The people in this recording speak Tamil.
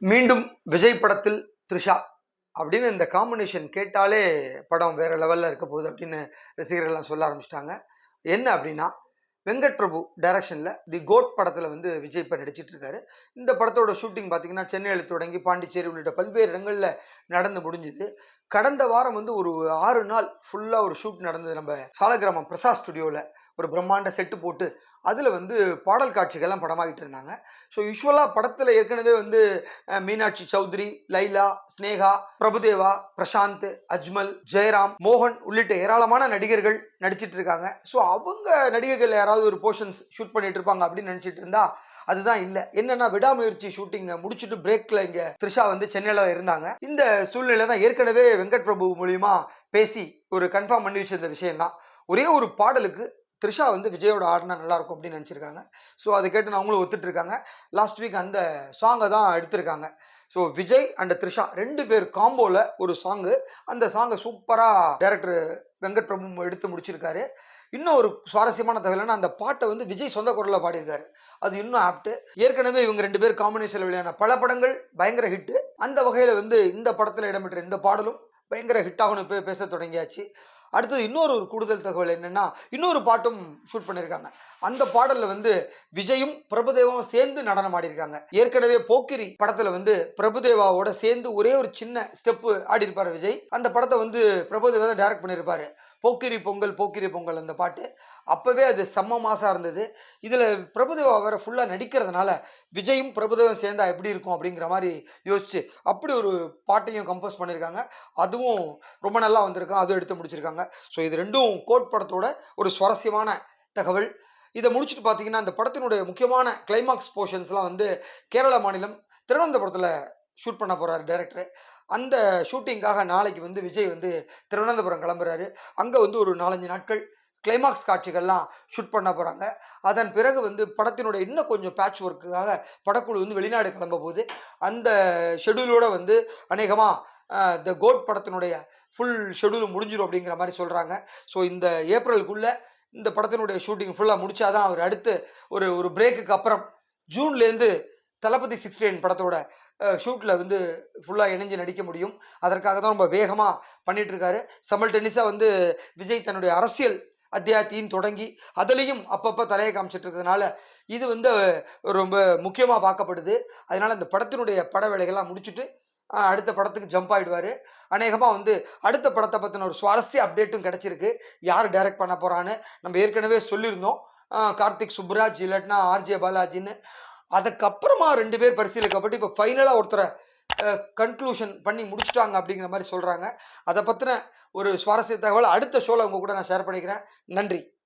மீண்டும் விஜய் படத்தில் த்ரிஷா அப்படின்னு இந்த காம்பினேஷன் கேட்டாலே படம் வேற லெவல்ல இருக்க போகுது அப்படின்னு ரசிகர்கள்லாம் சொல்ல ஆரம்பிச்சிட்டாங்க. என்ன அப்படின்னா, வெங்கட் பிரபு டைரக்ஷன்ல தி கோட் படத்துல வந்து விஜய் இப்ப நடிச்சிட்டு இருக்காரு. இந்த படத்தோட ஷூட்டிங் பார்த்தீங்கன்னா, சென்னையில தொடங்கி பாண்டிச்சேரி உள்ளிட்ட பல்வேறு இடங்கள்ல நடந்து முடிஞ்சுது. கடந்த வாரம் வந்து ஒரு 6 நாள் ஃபுல்லா ஒரு ஷூட் நடந்தது நம்ம சாலக்கிராமம் பிரசாத் ஸ்டுடியோல. ஒரு பிரம்மாண்ட செட்டு போட்டு அதில் வந்து பாடல் காட்சிகள்லாம் படமாகிட்டு இருந்தாங்க. ஸோ யூஸ்வலாக படத்தில் ஏற்கனவே வந்து மீனாட்சி சௌத்ரி, லைலா, ஸ்னேகா, பிரபுதேவா, பிரசாந்த், அஜ்மல், ஜெயராம், மோகன் உள்ளிட்ட ஏராளமான நடிகர்கள் நடிச்சிட்டு இருக்காங்க. ஸோ அவங்க நடிகர்கள் யாராவது ஒரு போர்ஷன்ஸ் ஷூட் பண்ணிட்டு இருப்பாங்க அப்படின்னு நினச்சிட்டு இருந்தா அதுதான் இல்லை. என்னன்னா விடாமுயற்சி ஷூட்டிங் முடிச்சுட்டு பிரேக்ல இங்க த்ரிஷா வந்து சென்னையில இருந்தாங்க. இந்த சூழ்நிலை தான் ஏற்கனவே வெங்கட் பிரபு மூலியமா பேசி ஒரு கன்ஃபார்ம் பண்ணி வச்சிருந்த விஷயம் தான். ஒரே ஒரு பாடலுக்கு த்ரிஷா வந்து விஜயோட ஆடினா நல்லா இருக்கும் அப்படின்னு நினச்சிருக்காங்க. ஸோ அதை கேட்டு நான் அவங்களும் ஒத்துட்டு இருக்காங்க. லாஸ்ட் வீக் அந்த சாங்கை தான் எடுத்திருக்காங்க. ஸோ விஜய் அண்ட் த்ரிஷா 2 பேர் காம்போல ஒரு சாங்கு. அந்த சாங்கை சூப்பராக டைரக்டர் வெங்கட் பிரபு எடுத்து முடிச்சிருக்காரு. இன்னும் ஒரு சுவாரஸ்யமான தகவல்னா, அந்த பாட்டை வந்து விஜய் சொந்த குரலில் பாடியிருக்காரு. அது இன்னும் ஆப்ட். ஏற்கனவே இவங்க 2 பேர் காம்பினேஷனில் வெளியான பல படங்கள் பயங்கர ஹிட். அந்த வகையில் வந்து இந்த படத்தில் இடம்பெற்ற இந்த பாடலும் பயங்கர ஹிட் ஆகணும் பேச தொடங்கியாச்சு. அடுத்தது இன்னொரு கூடுதல் தகவல் என்னன்னா, இன்னொரு பாட்டும் ஷூட் பண்ணியிருக்காங்க. அந்த பாடல்ல வந்து விஜயும் பிரபுதேவாவும் சேர்ந்து நடனம் ஆடியிருக்காங்க. ஏற்கனவே போக்கிரி படத்துல வந்து பிரபுதேவாவோட சேர்ந்து ஒரே ஒரு சின்ன ஸ்டெப் ஆடி இருப்பாரு விஜய். அந்த படத்தை வந்து பிரபுதேவா தான் டைரக்ட் பண்ணியிருப்பாரு. போக்கிரி பொங்கல் போக்கிரி பொங்கல் அந்த பாட்டு அப்பவே அது செம்ம மாசா இருந்தது. இதுல பிரபுதேவா வேற ஃபுல்லா நடிக்கிறதுனால விஜயும் பிரபுதேவம் சேர்ந்தா எப்படி இருக்கும் அப்படிங்கிற மாதிரி யோசிச்சு அப்படி ஒரு பாட்டையும் கம்போஸ் பண்ணியிருக்காங்க. அதுவும் ரொம்ப நல்லா வந்திருக்கும். அதுவும் எடுத்து முடிச்சிருக்காங்க. ஸோ இது ரெண்டும் கோட் படத்தோட ஒரு சுவாரஸ்யமான தகவல். இதை முடிச்சுட்டு பார்த்தீங்கன்னா, அந்த படத்தினுடைய முக்கியமான கிளைமாக்ஸ் போர்ஷன்ஸ்லாம் வந்து கேரள மாநிலம் திருவனந்தபுரத்தில் ஷூட் பண்ண போறாரு டைரக்டர். அந்த ஷூட்டிங்காக நாளைக்கு வந்து விஜய் வந்து திருவனந்தபுரம் கிளம்புறாரு. அங்கே வந்து ஒரு 4-5 நாட்கள் கிளைமாக்ஸ் காட்சிகள்லாம் ஷூட் பண்ண போகிறாங்க. அதன் பிறகு வந்து படத்தினுடைய இன்னும் கொஞ்சம் பேட்ச் ஒர்க்குக்காக படக்குழு வந்து வெளிநாடு கிளம்ப போகுது. அந்த ஷெடியூலோட வந்து அநேகமாக த கோட் படத்தினுடைய ஃபுல் ஷெடியூல் முடிஞ்சிடும் அப்படிங்கிற மாதிரி சொல்கிறாங்க. ஸோ இந்த ஏப்ரலுக்குள்ளே இந்த படத்தினுடைய ஷூட்டிங் ஃபுல்லாக முடிச்சாதான் அவர் அடுத்து ஒரு பிரேக்குக்கு அப்புறம் ஜூன்லேருந்து தளபதி 69 படத்தோட ஷூட்டில் வந்து ஃபுல்லாக இணைஞ்சு நடிக்க முடியும். அதற்காக தான் ரொம்ப வேகமாக பண்ணிட்டு இருக்காரு. சமல்டெனிஸாக வந்து விஜய் தன்னுடைய அரசியல் அத்தியாயத்தையும் தொடங்கி அதுலேயும் அப்பப்போ தலையை காமிச்சிட்டு இருக்கிறதுனால இது வந்து ரொம்ப முக்கியமாக பார்க்கப்படுது. அதனால இந்த படத்தினுடைய பட வேலைகள்லாம் முடிச்சுட்டு அடுத்த படத்துக்கு ஜம்ப் ஆகிடுவார். அநேகமாக வந்து அடுத்த படத்தை பற்றின ஒரு சுவாரஸ்ய அப்டேட்டும் கிடச்சிருக்கு. யார் டைரக்ட் பண்ண போகிறான்னு நம்ம ஏற்கனவே சொல்லியிருந்தோம். கார்த்திக் சுப்ராஜ் இல்லாட்டினா ஆர்ஜே பாலாஜின்னு. அதுக்கப்புறமா 2 பேர் பரிசீலிக்கப்பட்டு இப்போ ஃபைனலாக ஒருத்தரை கன்க்ளூஷன் பண்ணி முடிச்சுட்டாங்க அப்படிங்கிற மாதிரி சொல்கிறாங்க. அதை பற்றின ஒரு சுவாரஸ்ய தகவல் அடுத்த ஷோவில் உங்கள் கூட நான் ஷேர் பண்ணிக்கிறேன். நன்றி.